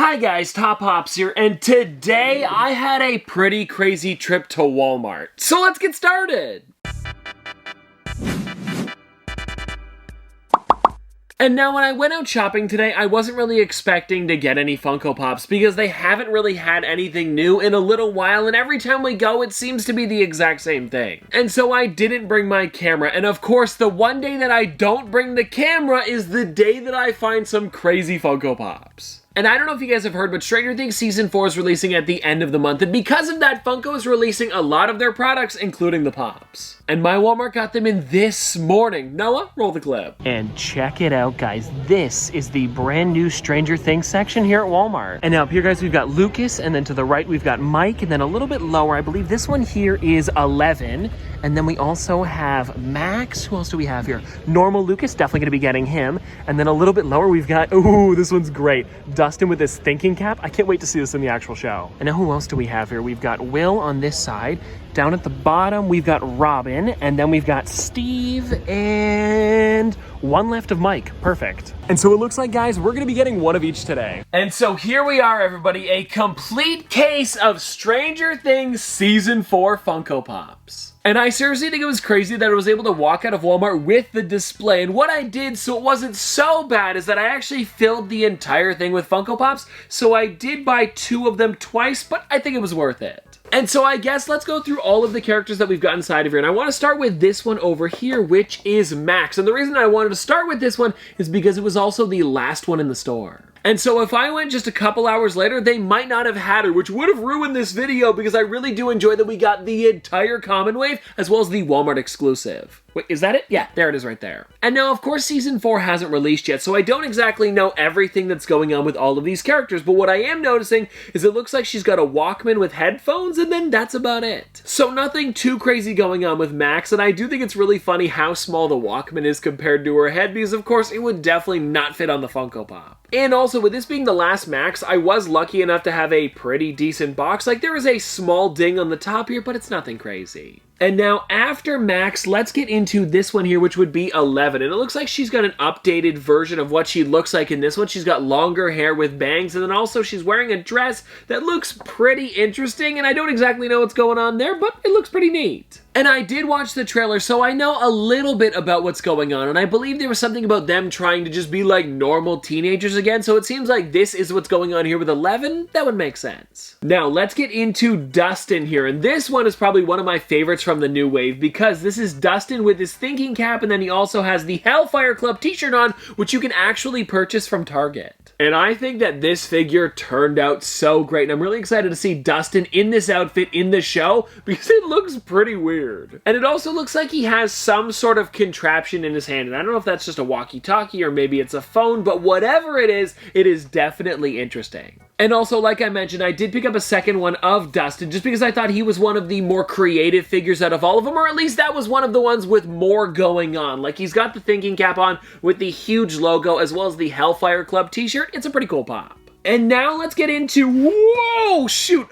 Hi guys, Top Hops here, and today I had a pretty crazy trip to Walmart. So let's get started! And now when I went out shopping today, I wasn't really expecting to get any Funko Pops because they haven't really had anything new in a little while, and every time we go, it seems to be the exact same thing. And so I didn't bring my camera, and of course, the one day that I don't bring the camera is the day that I find some crazy Funko Pops. And I don't know if you guys have heard, but Stranger Things Season 4 is releasing at the end of the month, and because of that, Funko is releasing a lot of their products, including the Pops. And my Walmart got them in this morning. Noah, roll the clip. And check it out, guys. This is the brand new Stranger Things section here at Walmart. And now up here, guys, we've got Lucas, and then to the right, we've got Mike, and then a little bit lower, I believe this one here is 11. And then we also have Max. Who else do we have here? Normal Lucas, definitely gonna be getting him. And then a little bit lower, we've got, ooh, this one's great. Dustin with his thinking cap. I can't wait to see this in the actual show. And now who else do we have here? We've got Will on this side. Down at the bottom, we've got Robin, and then we've got Steve, and one left of Mike. Perfect. And so it looks like, guys, we're gonna be getting one of each today. And so here we are, everybody, a complete case of Stranger Things Season 4 Funko Pops. And I seriously think it was crazy that I was able to walk out of Walmart with the display. And what I did so it wasn't so bad is that I actually filled the entire thing with Funko Pops. So I did buy 2 of them twice, but I think it was worth it. And so I guess let's go through all of the characters that we've got inside of here. And I want to start with this one over here, which is Max. And the reason I wanted to start with this one is because it was also the last one in the store. And so if I went just a couple hours later, they might not have had her, which would have ruined this video because I really do enjoy that we got the entire Common Wave as well as the Walmart exclusive. Wait, is that it? Yeah, there it is right there. And now, of course, Season 4 hasn't released yet, so I don't exactly know everything that's going on with all of these characters, but what I am noticing is it looks like she's got a Walkman with headphones, and then that's about it. So nothing too crazy going on with Max, and I do think it's really funny how small the Walkman is compared to her head, because of course it would definitely not fit on the Funko Pop. And also, with this being the last Max, I was lucky enough to have a pretty decent box. Like, there is a small ding on the top here, but it's nothing crazy. And now, after Max, let's get into this one here, which would be 11. And it looks like she's got an updated version of what she looks like in this one. She's got longer hair with bangs, and then also she's wearing a dress that looks pretty interesting, and I don't exactly know what's going on there, but it looks pretty neat. And I did watch the trailer, so I know a little bit about what's going on, and I believe there was something about them trying to just be like normal teenagers again, so it seems like this is what's going on here with 11. That would make sense. Now, let's get into Dustin here, and this one is probably one of my favorites from the new wave, because this is Dustin with his thinking cap, and then he also has the Hellfire Club t-shirt on, which you can actually purchase from Target. And I think that this figure turned out so great, and I'm really excited to see Dustin in this outfit in the show, because it looks pretty weird. And it also looks like he has some sort of contraption in his hand, and I don't know if that's just a walkie-talkie or maybe it's a phone, but whatever it is definitely interesting. And also, like I mentioned, I did pick up a second one of Dustin just because I thought he was one of the more creative figures out of all of them, or at least that was one of the ones with more going on. Like, he's got the thinking cap on with the huge logo as well as the Hellfire Club t-shirt. It's a pretty cool pop. And now let's get into, whoa, shoot.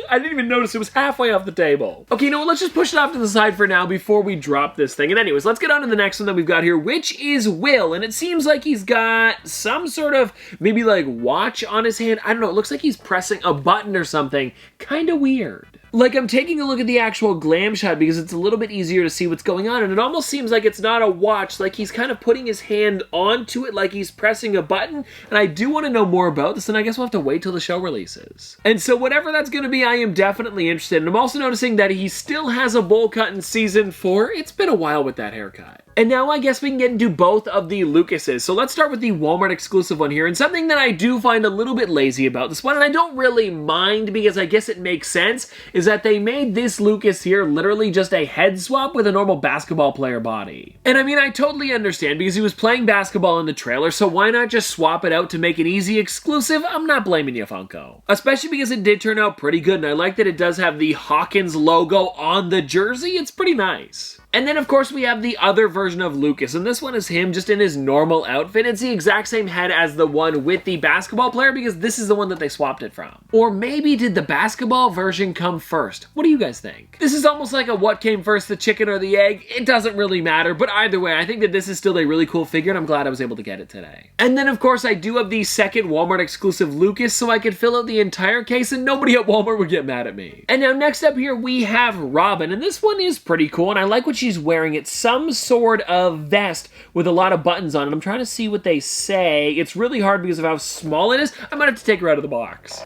I didn't even notice it was halfway off the table. Okay, you know what, let's just push it off to the side for now before we drop this thing. And anyways, let's get on to the next one that we've got here, which is Will. And it seems like he's got some sort of, maybe like watch on his hand. I don't know, it looks like he's pressing a button or something. Kind of weird. Like, I'm taking a look at the actual glam shot because it's a little bit easier to see what's going on, and it almost seems like it's not a watch, like he's kind of putting his hand onto it like he's pressing a button, and I do want to know more about this, and I guess we'll have to wait till the show releases. And so whatever that's going to be, I am definitely interested, and I'm also noticing that he still has a bowl cut in Season 4. It's been a while with that haircut. And now I guess we can get into both of the Lucases. So let's start with the Walmart exclusive one here. And something that I do find a little bit lazy about this one, and I don't really mind because I guess it makes sense, is that they made this Lucas here literally just a head swap with a normal basketball player body. And I mean, I totally understand because he was playing basketball in the trailer, so why not just swap it out to make an easy exclusive? I'm not blaming you, Funko. Especially because it did turn out pretty good, and I like that it does have the Hawkins logo on the jersey. It's pretty nice. And then of course we have the other version of Lucas, and this one is him just in his normal outfit. It's the exact same head as the one with the basketball player because this is the one that they swapped it from. Or maybe did the basketball version come first? What do you guys think? This is almost like a what came first, the chicken or the egg? It doesn't really matter, but either way, I think that this is still a really cool figure and I'm glad I was able to get it today. And then of course I do have the second Walmart exclusive Lucas so I could fill out the entire case and nobody at Walmart would get mad at me. And now next up here we have Robin, and this one is pretty cool and I like what she's wearing. It's some sort of vest with a lot of buttons on it. I'm trying to see what they say. It's really hard because of how small it is. I might have to take her out of the box.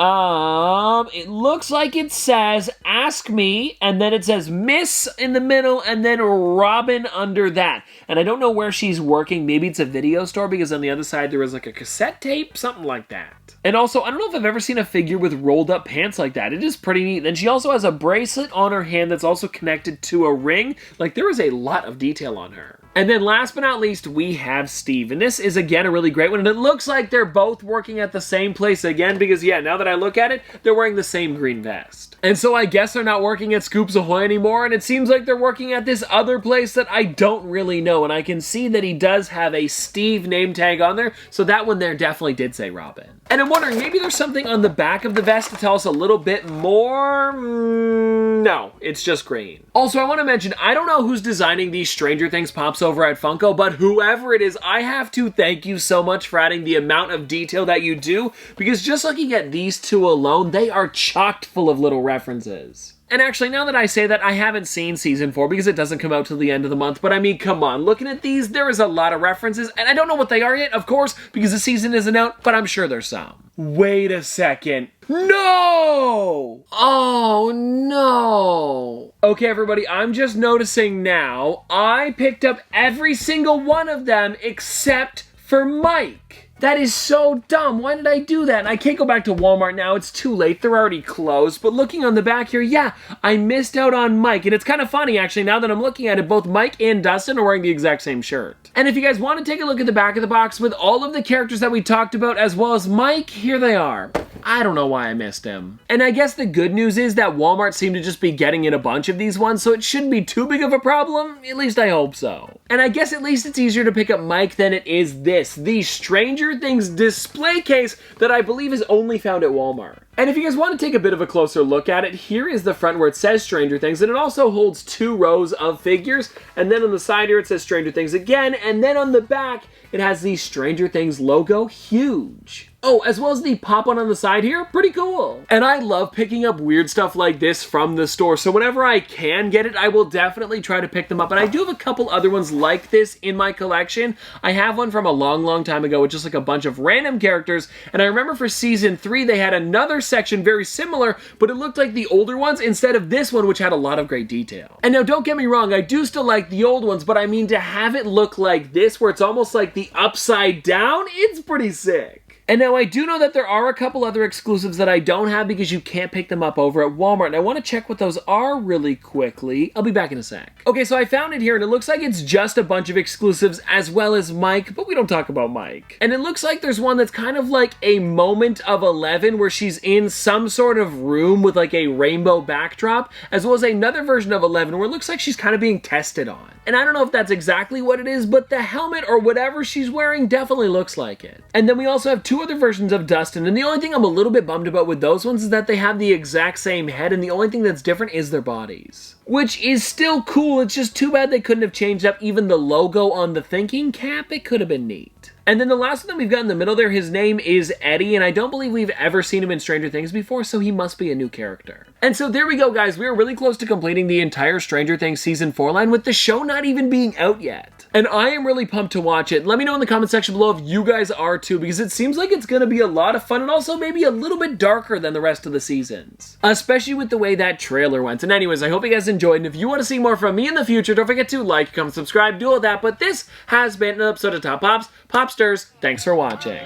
It looks like it says ask me, and then it says Miss in the middle and then Robin under that. And I don't know where she's working. Maybe it's a video store because on the other side there was like a cassette tape, something like that. And also, I don't know if I've ever seen a figure with rolled up pants like that. It is pretty neat. Then she also has a bracelet on her hand that's also connected to a ring. Like, there is a lot of detail on her. And then last but not least, we have Steve. And this is, again, a really great one. And it looks like they're both working at the same place again because, yeah, now that I look at it, they're wearing the same green vest. And so I guess they're not working at Scoops Ahoy anymore, and it seems like they're working at this other place that I don't really know. And I can see that he does have a Steve name tag on there, so that one there definitely did say Robin. And I'm wondering, maybe there's something on the back of the vest to tell us a little bit more? No, it's just green. Also, I want to mention, I don't know who's designing these Stranger Things pops over at Funko, but whoever it is, I have to thank you so much for adding the amount of detail that you do, because just looking at these two alone, they are chocked full of little references. And actually, now that I say that, I haven't seen season 4 because it doesn't come out till the end of the month, but I mean, come on, looking at these, there is a lot of references, and I don't know what they are yet, of course, because the season isn't out, but I'm sure there's some. Wait a second. No! Oh, no. Okay, everybody, I'm just noticing now, I picked up every single one of them except for Mike. That is so dumb. Why did I do that? And I can't go back to Walmart now. It's too late. They're already closed. But looking on the back here, yeah, I missed out on Mike. And it's kind of funny, actually, now that I'm looking at it, both Mike and Dustin are wearing the exact same shirt. And if you guys want to take a look at the back of the box with all of the characters that we talked about, as well as Mike, here they are. I don't know why I missed him. And I guess the good news is that Walmart seemed to just be getting in a bunch of these ones, so it shouldn't be too big of a problem. At least I hope so. And I guess at least it's easier to pick up Mike than it is this, the Stranger Things display case that I believe is only found at Walmart. And if you guys want to take a bit of a closer look at it, here is the front where it says Stranger Things, and it also holds 2 rows of figures, and then on the side here it says Stranger Things again, and then on the back it has the Stranger Things logo, huge. Oh, as well as the pop one on the side here, pretty cool. And I love picking up weird stuff like this from the store, so whenever I can get it, I will definitely try to pick them up. And I do have a couple other ones like this in my collection. I have one from a long time ago with just like a bunch of random characters, and I remember for season 3 they had another section very similar, but it looked like the older ones instead of this one, which had a lot of great detail. And now don't get me wrong, I do still like the old ones, but I mean to have it look like this, where it's almost like the upside down, it's pretty sick. And now I do know that there are a couple other exclusives that I don't have because you can't pick them up over at Walmart. And I want to check what those are really quickly. I'll be back in a sec. Okay, so I found it here and it looks like it's just a bunch of exclusives as well as Mike, but we don't talk about Mike. And it looks like there's one that's kind of like a moment of 11 where she's in some sort of room with like a rainbow backdrop, as well as another version of 11 where it looks like she's kind of being tested on. And I don't know if that's exactly what it is, but the helmet or whatever she's wearing definitely looks like it. And then we also have 2 other versions of Dustin, and the only thing I'm a little bit bummed about with those ones is that they have the exact same head, and the only thing that's different is their bodies. Which is still cool, it's just too bad they couldn't have changed up even the logo on the thinking cap. It could have been neat. And then the last one that we've got in the middle there, his name is Eddie, and I don't believe we've ever seen him in Stranger Things before, so he must be a new character. And so there we go, guys. We are really close to completing the entire Stranger Things Season 4 line with the show not even being out yet. And I am really pumped to watch it. Let me know in the comment section below if you guys are too, because it seems like it's going to be a lot of fun and also maybe a little bit darker than the rest of the seasons. Especially with the way that trailer went. And anyways, I hope you guys enjoyed, and if you want to see more from me in the future, don't forget to like, comment, subscribe, do all that. But this has been an episode of Top Pops, Popsters. Thanks for watching.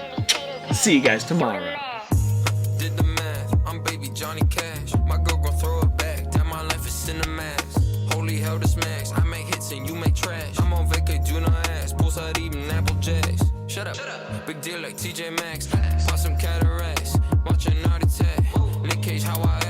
See you guys tomorrow. Did the math, I'm baby Johnny Cash. My girl gon' throw it back, that my life is cinemax. Holy hell, this max, I make hits and you make trash. I'm on vacay, do not ask, poolside eating Apple Jacks. Shut up, big deal like TJ Maxx. Pop some cataracts, watch a naughty tag. Nick Cage, how I